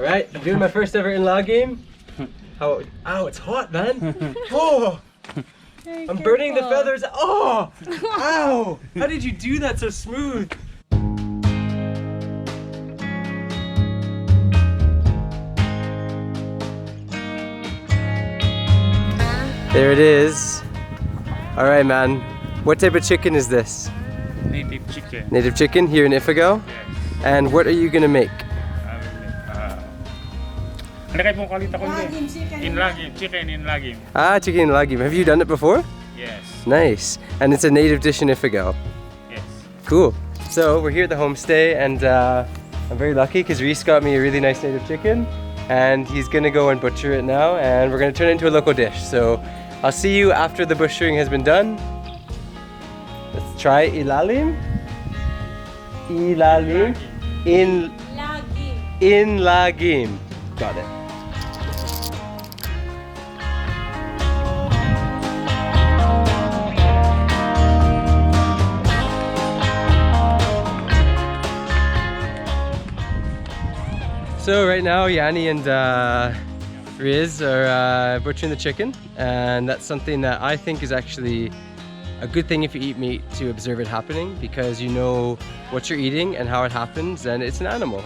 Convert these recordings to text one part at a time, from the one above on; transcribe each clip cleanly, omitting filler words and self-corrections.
Alright, I'm doing my first ever Inlagim. How? Ow, it's hot, man. Oh! I'm burning the feathers. Oh! Ow! How did you do that so smooth? There it is. Alright, man. What type of chicken is this? Native chicken. Native chicken here in Ifugao? Yes. And what are you gonna make? Inlagim, chicken inlagim. Ah, chicken Inlagim. Have you done it before? Yes. Nice. And it's a native dish in Ifugao. Yes. Cool. So we're here at the homestay, and I'm very lucky because Reese got me a really nice native chicken, and he's gonna go and butcher it now, and we're gonna turn it into a local dish. So I'll see you after the butchering has been done. Let's try ilalim. Ilalim. Inlagim. Got it. So right now Yanni and Riz are butchering the chicken, and that's something that I think is actually a good thing if you eat meat, to observe it happening, because you know what you're eating and how it happens, and it's an animal.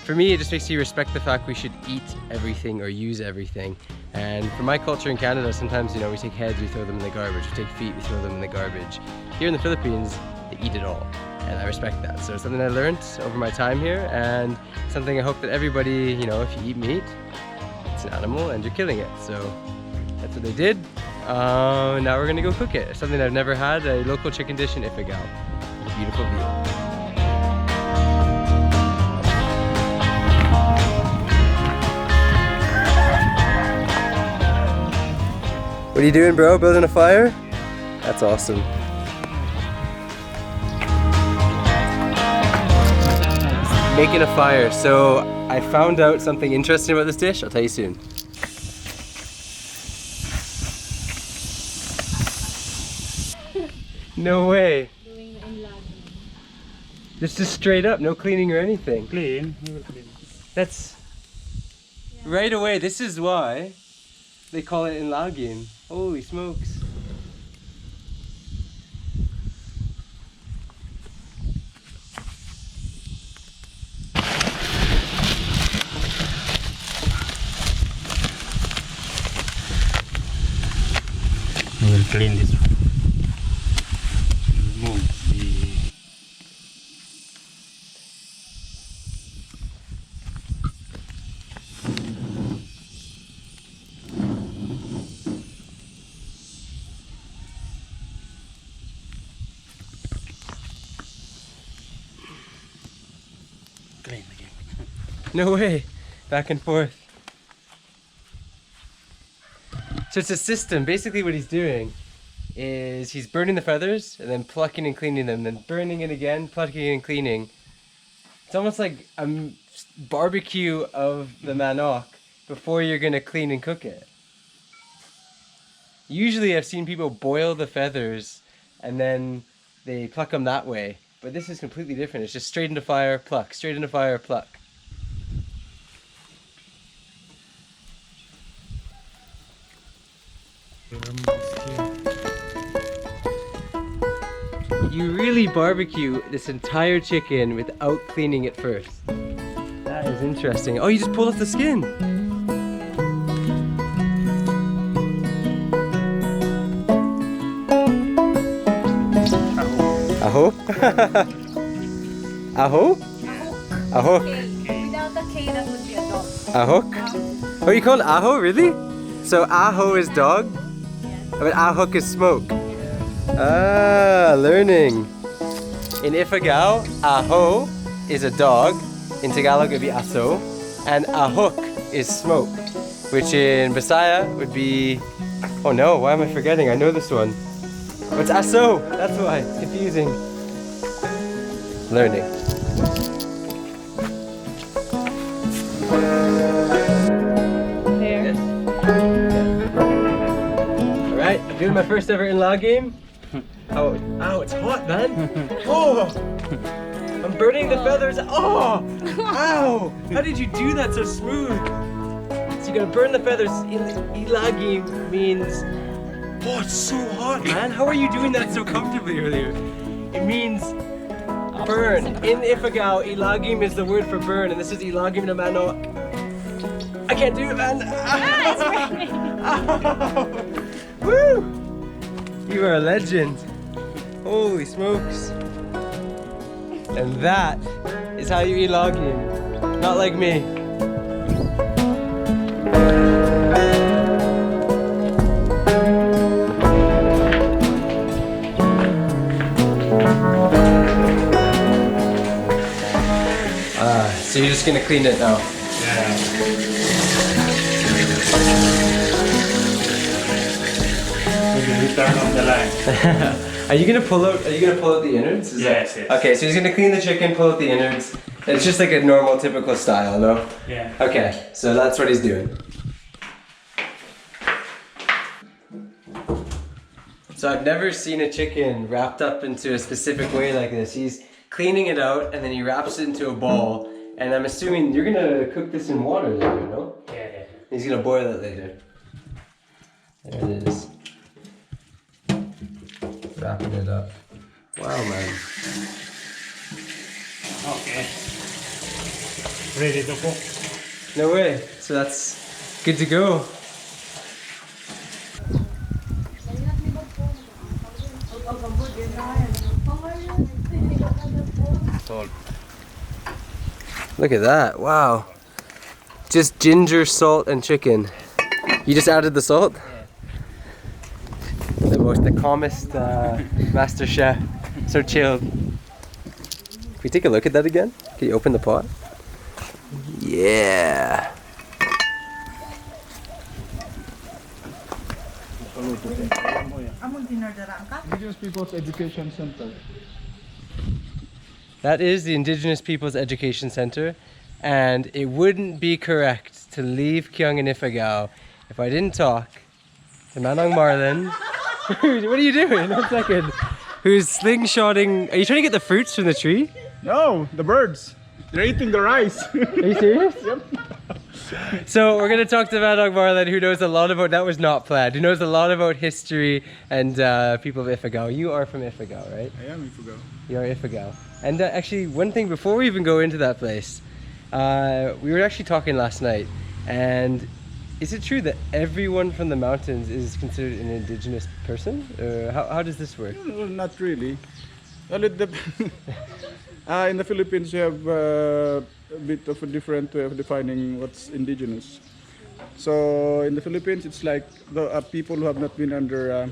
For me, it just makes you respect the fact we should eat everything or use everything. And for my culture in Canada, sometimes, you know, we take heads, we throw them in the garbage. We take feet, we throw them in the garbage. Here in the Philippines, they eat it all, and I respect that. So it's something I learned over my time here, and something I hope that everybody, you know, if you eat meat, it's an animal and you're killing it. So that's what they did. Now we're gonna go cook it. Something I've never had, a local chicken dish in Ifugao. A beautiful view. What are you doing, bro? Building a fire? That's awesome. Making a fire. So I found out something interesting about this dish. I'll tell you soon. No way. This is straight up, no cleaning or anything. Clean. That's right away. This is why they call it Inlagim. Holy smokes. We will clean this one. Remove the... Clean again. No way. Back and forth. So it's a system. Basically what he's doing is he's burning the feathers and then plucking and cleaning them, then burning it again, plucking and cleaning. It's almost like a barbecue of the manok before you're gonna clean and cook it. Usually I've seen people boil the feathers and then they pluck them that way, but this is completely different. It's just straight into fire, pluck, straight into fire, pluck. You really barbecue this entire chicken without cleaning it first. That is interesting. Oh, you just pull off the skin. Aho? Aho? Aho? Without the K, that would be a dog. Ahok? Oh, you call it aho, really? So aho is dog, but ahok is smoke. Ah, learning. In Ifugao, aho is a dog. In Tagalog, it would be aso. And ahok is smoke, which in Bisaya would be... Oh no, why am I forgetting? I know this one. Oh, it's aso. That's why. It's confusing. Learning. There. Alright, I'm doing my first ever Inlagim. Oh, ow, it's hot, man. Oh! I'm burning the feathers. Oh! Ow! How did you do that so smooth? So you gotta burn the feathers. Inlagim means, oh, it's so hot, man. How are you doing that so comfortably earlier? It means burn. In Ifugao, Inlagim is the word for burn, and this is Inlagim na mano. I can't do it, man. It's raining. Woo! You are a legend. Holy smokes. And that is how you eat Inlagim. Not like me. So you're just gonna clean it now? Yeah. We turn on the line. Are you gonna pull out the innards? Yes. Okay, so he's gonna clean the chicken, pull out the innards. It's just like a normal, typical style, no? Yeah. Okay, so that's what he's doing. So I've never seen a chicken wrapped up into a specific way like this. He's cleaning it out and then he wraps it into a ball. And I'm assuming you're gonna cook this in water later, no? Yeah. He's gonna boil it later. There it is. Wrapping it up. Wow, man. Okay. Ready to cook. No way. So that's good to go. Salt. Look at that. Wow. Just ginger, salt, and chicken. You just added the salt? The calmest master chef. So chilled. Can we take a look at that again? Can you open the pot? Yeah. Indigenous People's Education Center. That is the Indigenous People's Education Center, and it wouldn't be correct to leave Kyung and Ifugao if I didn't talk to Manong Marlon. What are you doing? 1 second. Who's slingshotting? Are you trying to get the fruits from the tree? No, the birds. They're eating the rice. Are you serious? Yep. So we're gonna talk to Manong Marlon, who knows a lot about. That was not planned. Who knows a lot about history and people of Ifugao. You are from Ifugao, right? I am Ifugao. You are Ifugao. And actually, one thing before we even go into that place, we were actually talking last night, and is it true that everyone from the mountains is considered an indigenous person? Or how does this work? No, not really. Well, in the Philippines, you have a bit of a different way of defining what's indigenous. So in the Philippines, it's like the people who have not been under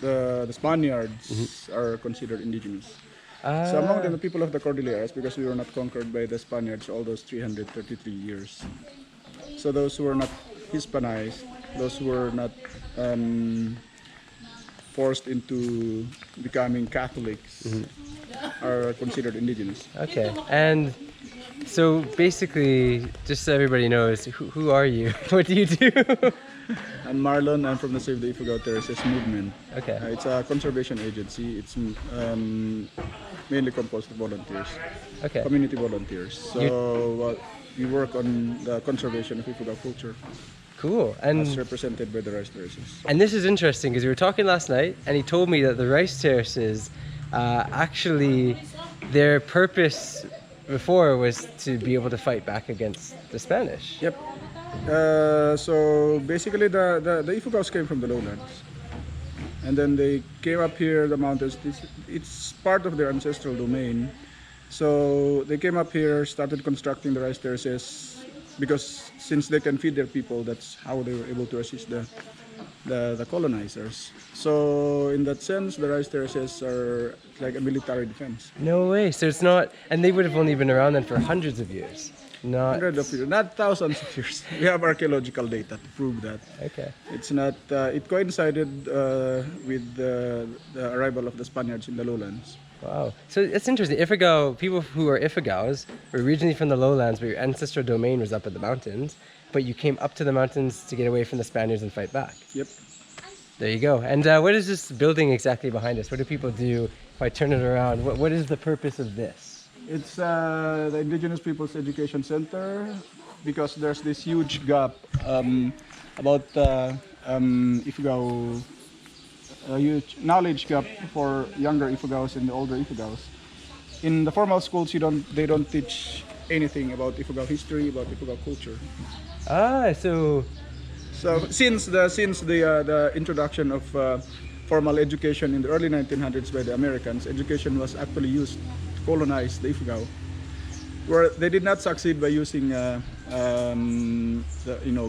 the Spaniards are considered indigenous. So among them, the people of the Cordilleras, because we were not conquered by the Spaniards all those 333 years. So those who were not Hispanized, those who were not forced into becoming Catholics, are considered indigenous. Okay, and so basically, just so everybody knows, who are you? What do you do? I'm Marlon. I'm from the Save the Ifugao Terraces Movement. Okay. It's a conservation agency. It's mainly composed of volunteers, Okay. community volunteers. So we work on the conservation of Ifugao culture Cool. as And represented by the rice terraces. this is interesting because we were talking last night, and he told me that the rice terraces, actually, their purpose before was to be able to fight back against the Spanish. Yep. So basically, the Ifugaos came from the lowlands, and then they came up here, the mountains. It's part of their ancestral domain. So they came up here, started constructing the rice terraces, because since they can feed their people, that's how they were able to assist the colonizers. So in that sense, the rice terraces are like a military defense. No way. So it's not, and they would have only been around then for hundreds of years. Not. Hundreds of years, not thousands of years. We have archaeological data to prove that. Okay. It's not. It coincided with the arrival of the Spaniards in the lowlands. Wow. So it's interesting. Ifugao, people who are Ifugaos were originally from the lowlands, but your ancestral domain was up in the mountains. But you came up to the mountains to get away from the Spaniards and fight back. Yep. There you go. And what is this building exactly behind us? What do people do if I turn it around? What is the purpose of this? It's the Indigenous People's Education Center because there's this huge gap about Ifugao, a huge knowledge gap for younger Ifugaos and the older Ifugaos. In the formal schools, they don't teach anything about Ifugao history, about Ifugao culture. Ah, so since the introduction of formal education in the early 1900s by the Americans, education was actually used to colonize the Ifugao, where they did not succeed by using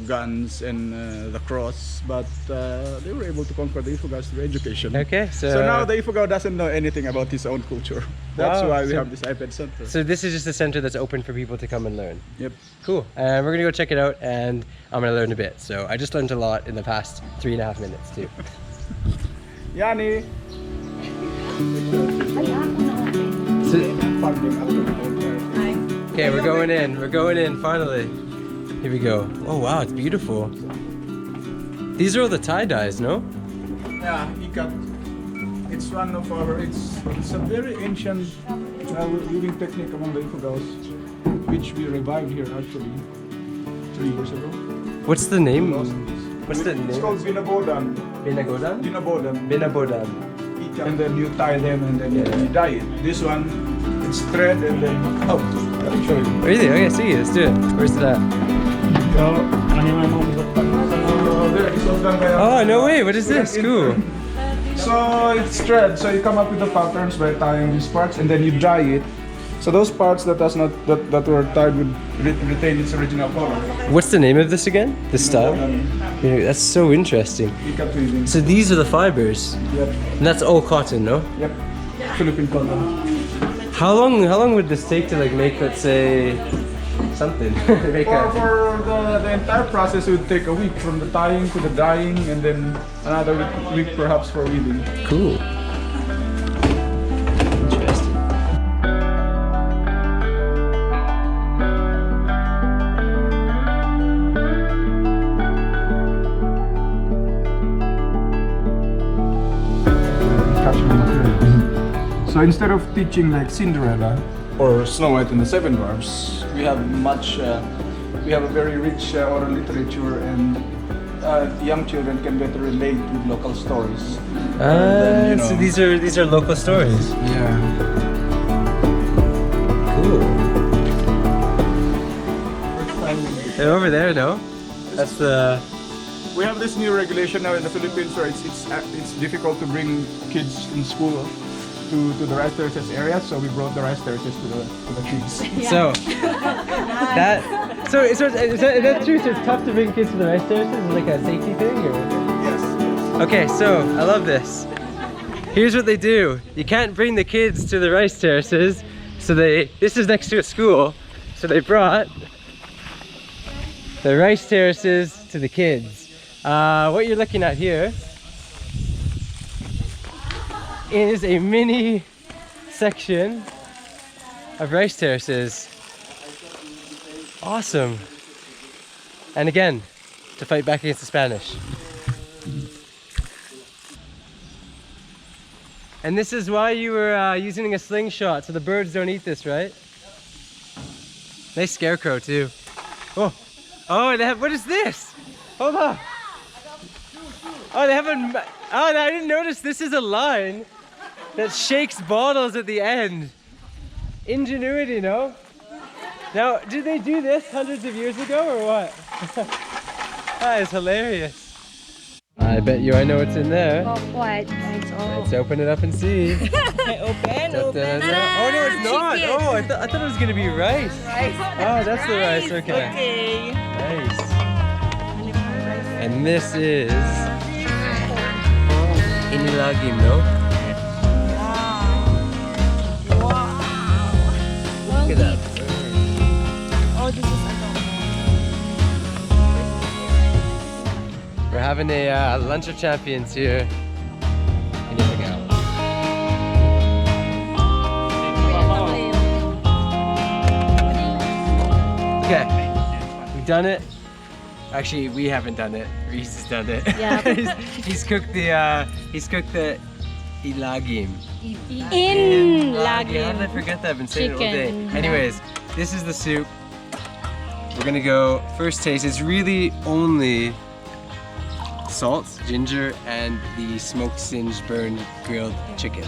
guns and the cross, but they were able to conquer the Ifugaos through education. okay, So now the Ifugao doesn't know anything about his own culture. That's why we have this iPad center. So this is just a center that's open for people to come and learn. Yep. Cool. And we're gonna go check it out, and I'm gonna learn a bit. So I just learned a lot in the past 3.5 minutes too. Yani. Okay, we're going in. We're going in finally. Here we go. Oh wow, it's beautiful. These are all the tie-dyes, no? Yeah, ikat. It's one of our. It's a very ancient weaving technique among the Ifugaos, which we revived here actually 3 years ago. What's the name? What's the It's name? called binabodan. Binagodan? Binabodan. Binabodan. And then you tie them and then you dye it. This one, it's thread and then let me show you. Really? Okay, see, let's do it. Where's it at? So, ano yung mga Oh, no way. What is this? Cool. So it's thread. So you come up with the patterns by tying these parts and then you dye it. So those parts that were tied would retain its original color. What's the name of this again? This style? Yeah, that's so interesting. Ikat weaving. So these are the fibers. Yep. And that's all cotton, no? Yep. Philippine cotton. How long would this take to like make, let's say, something? Make For the entire process, it would take a week from the tying to the dyeing, and then another week perhaps for weaving. Cool. Interesting. So instead of teaching like Cinderella or Snow White and the Seven Dwarfs, we have a very rich oral literature, and young children can better relate with local stories. So these are local stories. Yeah. Cool. They're over there, no? That's the. We have this new regulation now in the Philippines where it's difficult to bring kids in school to the rice terraces area, so we brought the rice terraces to the kids. So is that true? So it's tough to bring kids to the rice terraces? Is it like a safety thing, or? Yes. Okay, so I love this. Here's what they do. You can't bring the kids to the rice terraces, so this is next to a school, so they brought the rice terraces to the kids. What you're looking at here is a mini section of rice terraces. Awesome. And again, to fight back against the Spanish. And this is why you were using a slingshot, so the birds don't eat this, right? Nice scarecrow too. Oh, they have, what is this? Hold on. Oh, they have I didn't notice this is a line that shakes bottles at the end. Ingenuity, no? Now, did they do this hundreds of years ago or what? That is hilarious. I bet you I know what's in there. Oh, what? It's all. Let's open it up and see. Open. Oh, no, it's not. Oh, I thought it was going to be rice. Oh, that's the rice. Okay. Nice. And this is Inlagim, no? Look at that. Oh, this is We're having a lunch of champions here in Ifugao. Okay, we've done it. Actually, we haven't done it. Reese has done it. Yeah. he's cooked the Inlagim. Inlagim. How did I forget that? I've been saying it all day. Chicken. Anyways, this is the soup. We're gonna go first taste. It's really only salt, ginger, and the smoked, singed, burned, grilled chicken.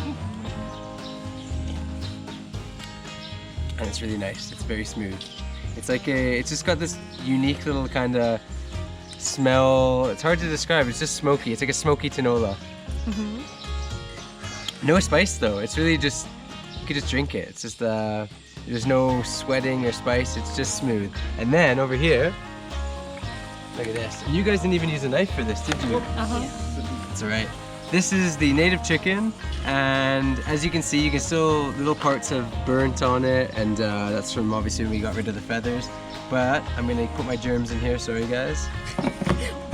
And it's really nice. It's very smooth. It's like it's just got this unique little kind of smell. It's hard to describe. It's just smoky. It's like a smoky tinola. No spice though. It's really just, you could just drink it. It's just there's no sweating or spice. It's just smooth. And then over here, look at this. You guys didn't even use a knife for this, did you? It's alright. This is the native chicken, and as you can see, you can still, little parts have burnt on it, and that's from obviously when we got rid of the feathers. But I'm gonna put my germs in here, sorry guys.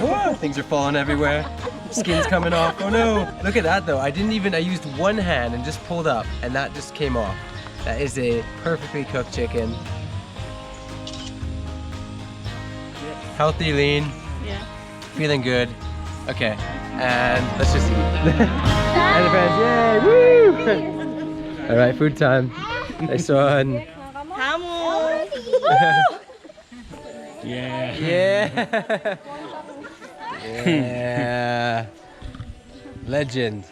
Whoa, things are falling everywhere. Skin's coming off. Oh no! Look at that though. I used one hand and just pulled up, and that just came off. That is a perfectly cooked chicken. Healthy, lean. Yeah. Feeling good. Okay, and let's just eat. And the friends, yay! Woo! All right, food time. Nice one. Yeah. Yeah. Yeah. Legend.